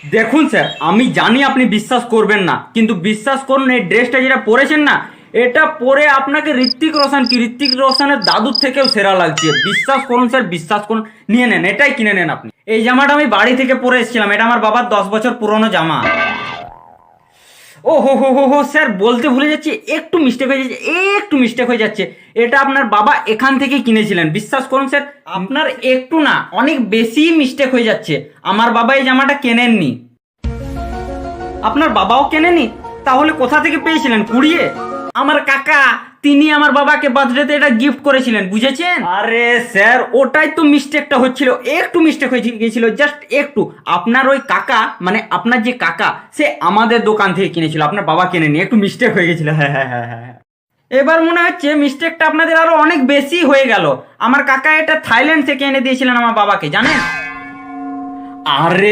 দেখুন স্যার, আমি জানি আপনি বিশ্বাস করবেন না, কিন্তু বিশ্বাস করুন, এই ড্রেসটা যেটা পরেছেন না, এটা পরে আপনাকে ঋত্বিক রোশনের দাদুর থেকেও সেরা লাগছে। বিশ্বাস করুন স্যার, বিশ্বাস করুন, নিয়ে নেন, এটাই কিনে নেন আপনি। এই জামাটা আমি বাড়ি থেকে পরে এসেছিলাম, এটা আমার বাবার 10 বছর পুরনো জামা। ও হো স্যার, বলতে ভুলে যাচ্ছি, একটু মিস্টেক হয়ে যাচ্ছে। এটা আপনার বাবা এখান থেকেই কিনেছিলেন, বিশ্বাস করুন স্যার। আপনার একটু না, অনেক বেশি মিস্টেক হয়ে যাচ্ছে। আমার বাবা এই জামাটা কেনেননি। আপনার বাবাও কেনেনি? তাহলে কোথা থেকে পেয়েছিলেন, কুড়িয়ে? আমার কাকা, তিনি আমার বাবাকে বার্থডেতে এটা গিফট করেছিলেন, বুঝেছেন? আরে স্যার, ওটাই তো মিস্টেকটা হচ্ছিল, একটু মিস্টেক হয়ে গেছিল, জাস্ট একটু। আপনার ওই কাকা, মানে আপনার যে কাকা, সে আমাদের দোকান থেকে কিনেছিল, আপনার বাবা কেনেনি, একটু মিস্টেক হয়ে গেছিল। হ্যাঁ। এবার মনে হচ্ছে মিস্টেকটা আপনাদের আরো অনেক বেশি হয়ে গেল। আমার কাকা এটা থাইল্যান্ড থেকে এনে দিয়েছিলেন আমার বাবাকে, জানেন? আরে